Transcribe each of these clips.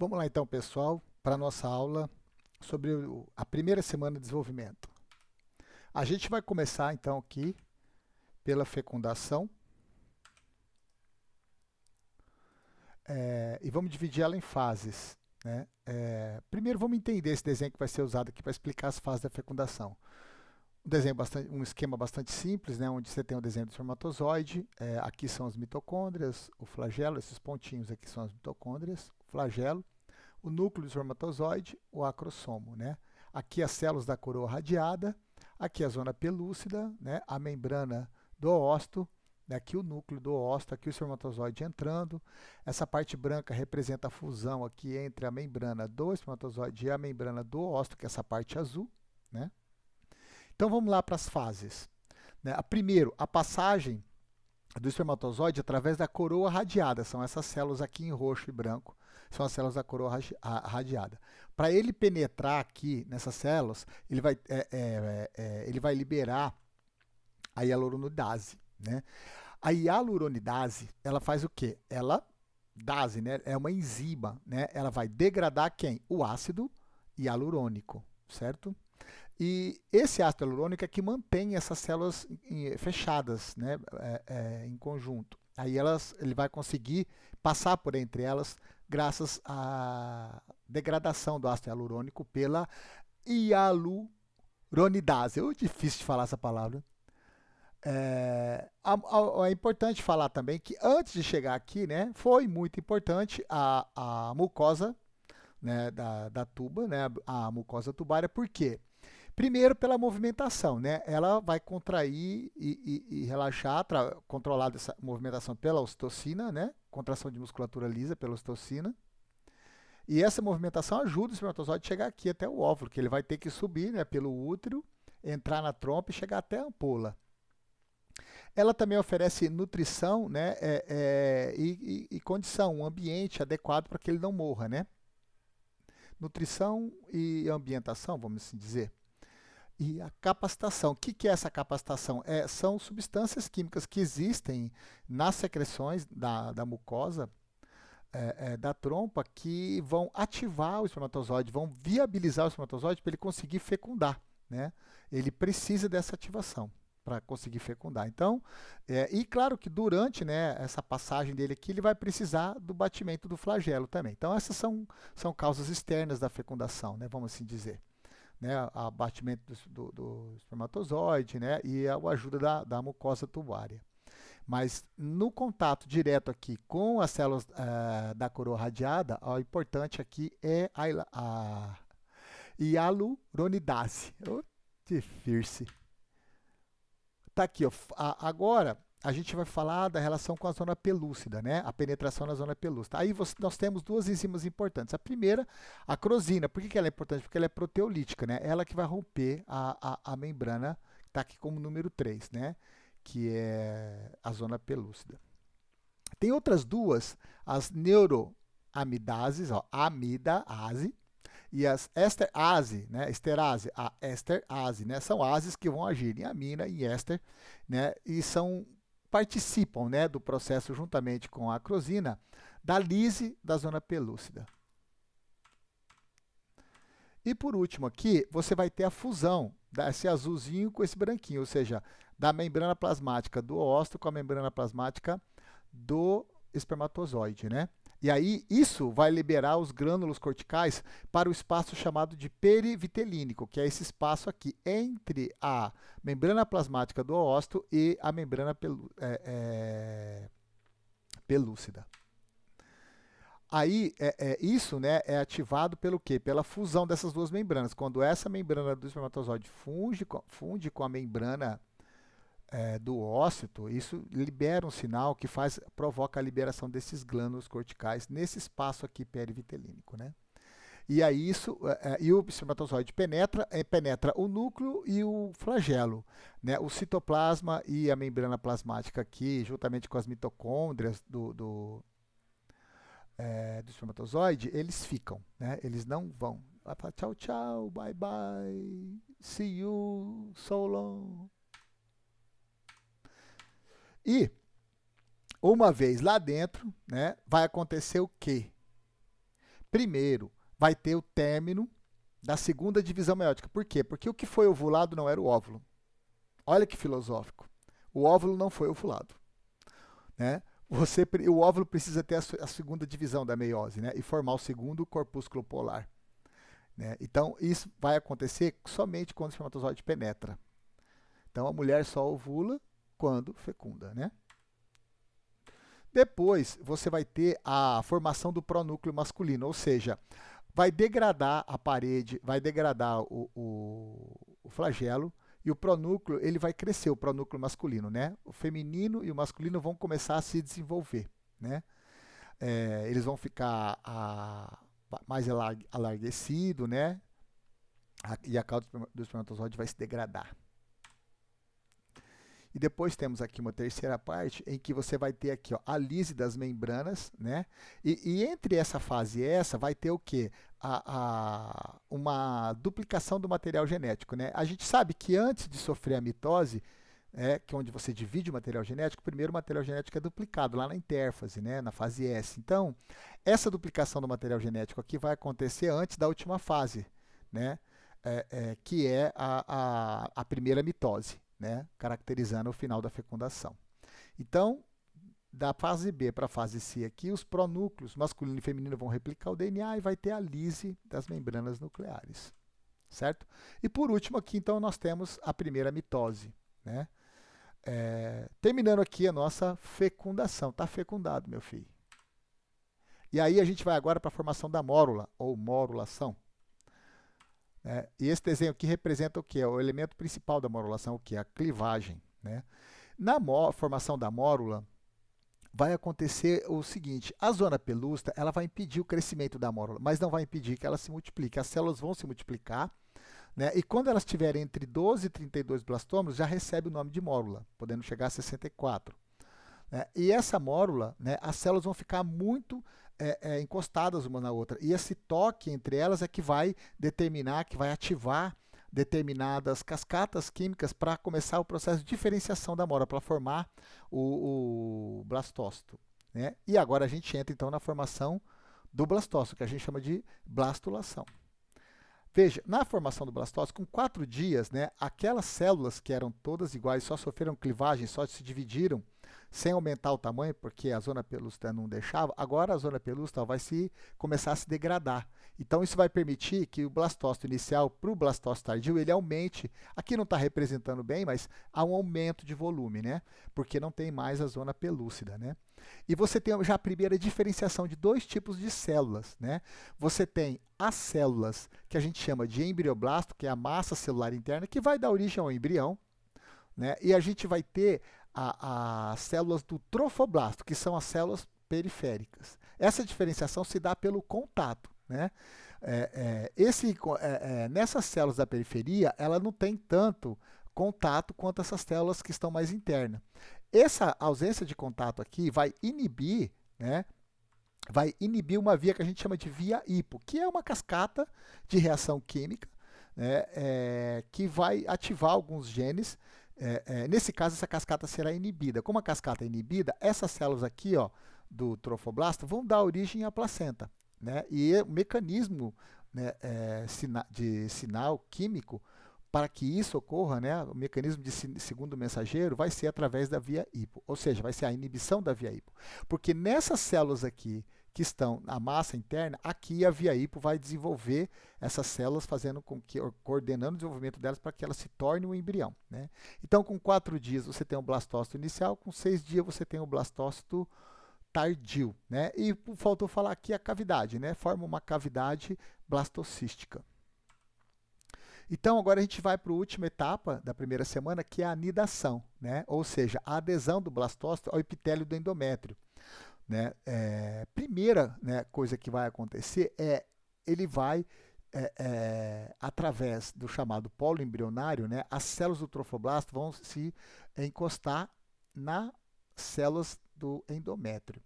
Vamos lá então, pessoal, para a nossa aula sobre a primeira semana de desenvolvimento. A gente vai começar então aqui pela fecundação e vamos dividir ela em fases, né? Primeiro vamos entender esse desenho que vai ser usado aqui para explicar as fases da fecundação. Um esquema bastante simples, né, onde você tem o desenho do espermatozoide, aqui são as mitocôndrias, o flagelo, esses pontinhos aqui são as mitocôndrias, o flagelo, o núcleo do espermatozoide, o acrossomo, né? Aqui as células da coroa radiada, aqui a zona pelúcida, né? A membrana do ósto, né? Aqui o núcleo do ósto, aqui o espermatozoide entrando. Essa parte branca representa a fusão aqui entre a membrana do espermatozoide e a membrana do ósto, que é essa parte azul, né? Então vamos lá para as fases, né? Primeiro, a passagem do espermatozoide através da coroa radiada, são essas células aqui em roxo e branco, são as células da coroa radiada. Para ele penetrar aqui nessas células, ele vai liberar a hialuronidase, né? A hialuronidase, ela faz o quê? Né? É uma enzima, né? Ela vai degradar quem? O ácido hialurônico, certo? E esse ácido hialurônico é que mantém essas células fechadas, né, em conjunto. Aí ele vai conseguir passar por entre elas graças à degradação do ácido hialurônico pela hialuronidase. É difícil de falar essa palavra. É importante falar também que antes de chegar aqui, né, foi muito importante a mucosa, né, da tuba, né, a mucosa tubária. Por quê? Primeiro, pela movimentação, né? Ela vai contrair e relaxar, controlada essa movimentação pela ocitocina, né? Contração de musculatura lisa pela ocitocina. E essa movimentação ajuda o espermatozoide a chegar aqui até o óvulo, que ele vai ter que subir, né, pelo útero, entrar na trompa e chegar até a ampola. Ela também oferece nutrição, né, e condição, um ambiente adequado para que ele não morra, né? Nutrição e ambientação, vamos assim dizer. E a capacitação. O que é essa capacitação? São substâncias químicas que existem nas secreções da mucosa da trompa que vão ativar o espermatozoide, vão viabilizar o espermatozoide para ele conseguir fecundar, né? Ele precisa dessa ativação para conseguir fecundar. Então, e claro que durante, né, essa passagem dele aqui, ele vai precisar do batimento do flagelo também. Então, essas são causas externas da fecundação, né, vamos assim dizer. Né, abatimento do espermatozoide, né, e a ajuda da mucosa tubária. Mas no contato direto aqui com as células da coroa radiada, o importante aqui é a hialuronidase. Oh, difícil. Tá aqui, ó. Agora a gente vai falar da relação com a zona pelúcida, né? A penetração na zona pelúcida. Aí nós temos duas enzimas importantes. A primeira, a crosina. Por que ela é importante? Porque ela é proteolítica, né? Ela que vai romper a membrana, que está aqui como número 3, né? Que é a zona pelúcida. Tem outras duas, as neuroamidases, ó, amidase, e as esterase, né, esterase, a esterase, né, são ases que vão agir em amina e éster, né, e participam, né, do processo juntamente com a acrosina da lise da zona pelúcida. E por último aqui, você vai ter a fusão desse azulzinho com esse branquinho, ou seja, da membrana plasmática do óvulo com a membrana plasmática do espermatozoide, né? E aí isso vai liberar os grânulos corticais para o espaço chamado de perivitelínico, que é esse espaço aqui entre a membrana plasmática do óvulo e a membrana pelúcida. Aí, isso, né, é ativado pelo quê? Pela fusão dessas duas membranas. Quando essa membrana do espermatozoide funde com a membrana do ócito, isso libera um sinal que provoca a liberação desses glândulos corticais nesse espaço aqui perivitelínico, né? E aí e o espermatozoide penetra o núcleo e o flagelo, né? O citoplasma e a membrana plasmática aqui, juntamente com as mitocôndrias do espermatozoide, eles ficam, né? Eles não vão. Vai falar tchau, tchau, bye, bye, see you, so long. E, uma vez lá dentro, né, vai acontecer o quê? primeiro vai ter o término da segunda divisão meiótica. Por quê? Porque o que foi ovulado não era o óvulo. Olha que filosófico. O óvulo não foi ovulado, né? O óvulo precisa ter a segunda divisão da meiose, né? E formar o segundo corpúsculo polar, né? Então, isso vai acontecer somente quando o espermatozoide penetra. Então, a mulher só ovula quando fecunda, né? Depois, você vai ter a formação do pronúcleo masculino, ou seja, vai degradar a parede, vai degradar o flagelo, e o pronúcleo ele vai crescer, o pronúcleo masculino, né? O feminino e o masculino vão começar a se desenvolver, né? Eles vão ficar mais alarguecido, né? E a cauda do espermatozoide vai se degradar. E depois temos aqui uma terceira parte em que você vai ter aqui, ó, a lise das membranas, né? E entre essa fase e essa vai ter o quê? Uma duplicação do material genético, né? A gente sabe que antes de sofrer a mitose, que é onde você divide o material genético, primeiro o material genético é duplicado lá na intérfase, né? Na fase S. Então, essa duplicação do material genético aqui vai acontecer antes da última fase, né? Que é a primeira mitose, né? Caracterizando o final da fecundação. Então, da fase B para a fase C aqui, os pronúcleos masculino e feminino vão replicar o DNA e vai ter a lise das membranas nucleares, certo? E por último aqui, então, nós temos a primeira mitose, né? Terminando aqui a nossa fecundação. Está fecundado, meu filho. E aí a gente vai agora para a formação da mórula, ou morulação. E esse desenho aqui representa o que? O elemento principal da morulação, o que? A clivagem, né? Na formação da mórula, vai acontecer o seguinte: a zona pelúcida ela vai impedir o crescimento da mórula, mas não vai impedir que ela se multiplique. As células vão se multiplicar, né? E quando elas tiverem entre 12 e 32 blastômeros, já recebe o nome de mórula, podendo chegar a 64. Né? E essa mórula, né, as células vão ficar muito encostadas uma na outra. E esse toque entre elas é que vai determinar, que vai ativar determinadas cascatas químicas para começar o processo de diferenciação da mórula, para formar o blastócito. Né? E agora a gente entra então na formação do blastócito, que a gente chama de blastulação. Veja, na formação do blastócito, com 4 dias, né, aquelas células que eram todas iguais, só sofreram clivagem, só se dividiram, sem aumentar o tamanho, porque a zona pelúcida não deixava, agora a zona pelúcida vai começar a se degradar. Então, isso vai permitir que o blastócito inicial para o blastócito tardio, ele aumente. Aqui não está representando bem, mas há um aumento de volume, né? Porque não tem mais a zona pelúcida, né? E você tem já a primeira diferenciação de 2 tipos de células, né? Você tem as células que a gente chama de embrioblasto, que é a massa celular interna, que vai dar origem ao embrião, né? E a gente vai ter as células do trofoblasto, que são as células periféricas. Essa diferenciação se dá pelo contato, né? Nessas células da periferia, ela não tem tanto contato quanto essas células que estão mais internas. Essa ausência de contato aqui vai inibir, né? Vai inibir uma via que a gente chama de via hipo, que é uma cascata de reação química, né? Que vai ativar alguns genes. Nesse caso, essa cascata será inibida. Como a cascata é inibida, essas células aqui, ó, do trofoblasto vão dar origem à placenta. Né? E o mecanismo, né, de sinal químico para que isso ocorra, né, o mecanismo de segundo mensageiro vai ser através da via hipo, ou seja, vai ser a inibição da via hipo. Porque nessas células aqui que estão na massa interna, aqui a via hipo vai desenvolver essas células, fazendo com que, coordenando o desenvolvimento delas para que elas se tornem um embrião. Né? Então, com 4 dias você tem o blastócito inicial, com 6 dias você tem o blastócito tardio. Né? E faltou falar aqui a cavidade, né? Forma uma cavidade blastocística. Então, agora a gente vai para a última etapa da primeira semana, que é a anidação, né? Ou seja, a adesão do blastócito ao epitélio do endométrio. Né? Primeira, né, coisa que vai acontecer ele vai, através do chamado polo embrionário, né, as células do trofoblasto vão se encostar nas células do endométrio.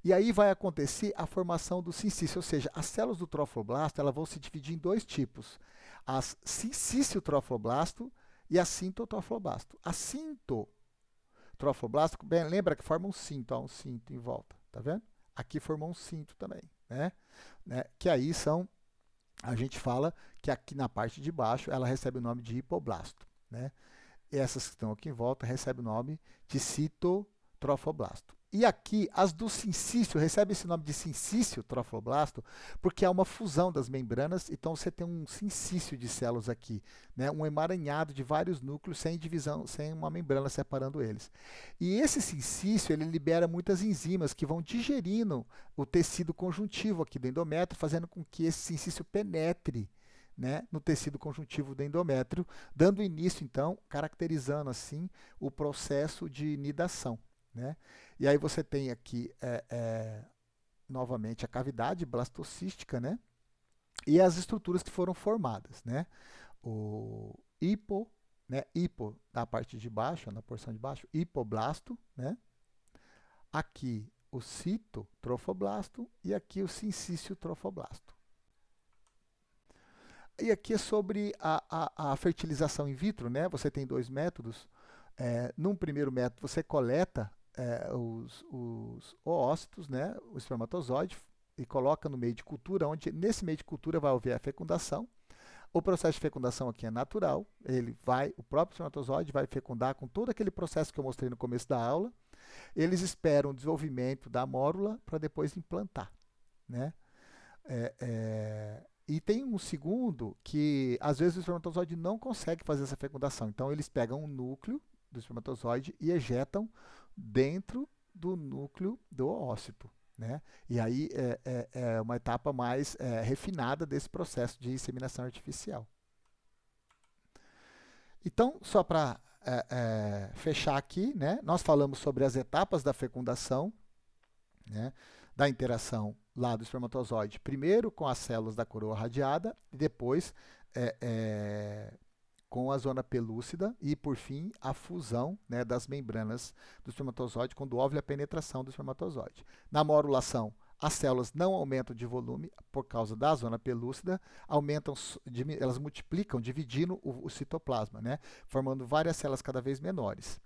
E aí vai acontecer a formação do sincício, ou seja, as células do trofoblasto elas vão se dividir em 2 tipos, as sincício-trofoblasto e a sintotrofoblasto. A sintotrofoblasto, bem, lembra que forma um cinto, ó, um cinto em volta, tá vendo? Aqui formou um cinto também, Que aí são, a gente fala que aqui na parte de baixo ela recebe o nome de hipoblasto, né? E essas que estão aqui em volta recebem o nome de citotrofoblasto. E aqui, as do sincício recebem esse nome de sincício trofoblasto porque há uma fusão das membranas, então você tem um sincício de células aqui, né? Um emaranhado de vários núcleos sem divisão, sem uma membrana separando eles. E esse sincício, ele libera muitas enzimas que vão digerindo o tecido conjuntivo aqui do endométrio, fazendo com que esse sincício penetre, né, no tecido conjuntivo do endométrio, dando início, então, caracterizando assim o processo de nidação, né? E aí você tem aqui, novamente, a cavidade blastocística, né? E as estruturas que foram formadas, né? O hipo, né? Hipo na parte de baixo, na porção de baixo, hipoblasto, né? Aqui o citotrofoblasto e aqui o sincício trofoblasto. E aqui é sobre a fertilização in vitro, né? Você tem dois métodos. Num primeiro método, você coleta os oócitos, né? O espermatozoide, e coloca no meio de cultura, onde nesse meio de cultura vai haver a fecundação. O processo de fecundação aqui é natural, o próprio espermatozoide vai fecundar com todo aquele processo que eu mostrei no começo da aula. Eles esperam o desenvolvimento da mórula para depois implantar, né? E tem um segundo que, às vezes, o espermatozoide não consegue fazer essa fecundação. Então, eles pegam um núcleo do espermatozoide e ejetam dentro do núcleo do oócito, né? E aí é uma etapa mais refinada desse processo de inseminação artificial. Então, só para fechar aqui, né? Nós falamos sobre as etapas da fecundação, né? Da interação lá do espermatozoide, primeiro com as células da coroa radiada e depois com a zona pelúcida e, por fim, a fusão, né, das membranas do espermatozoide quando houve a penetração do espermatozoide. Na morulação, as células não aumentam de volume por causa da zona pelúcida, elas multiplicam dividindo o citoplasma, né, formando várias células cada vez menores.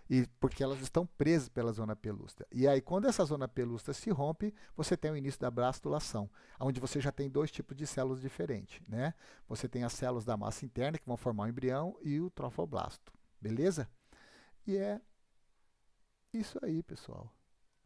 E porque elas estão presas pela zona pelúcida. E aí, quando essa zona pelúcida se rompe, você tem o início da blastulação, onde você já tem dois tipos de células diferentes, né? Você tem as células da massa interna, que vão formar o embrião, e o trofoblasto. Beleza? E é isso aí, pessoal.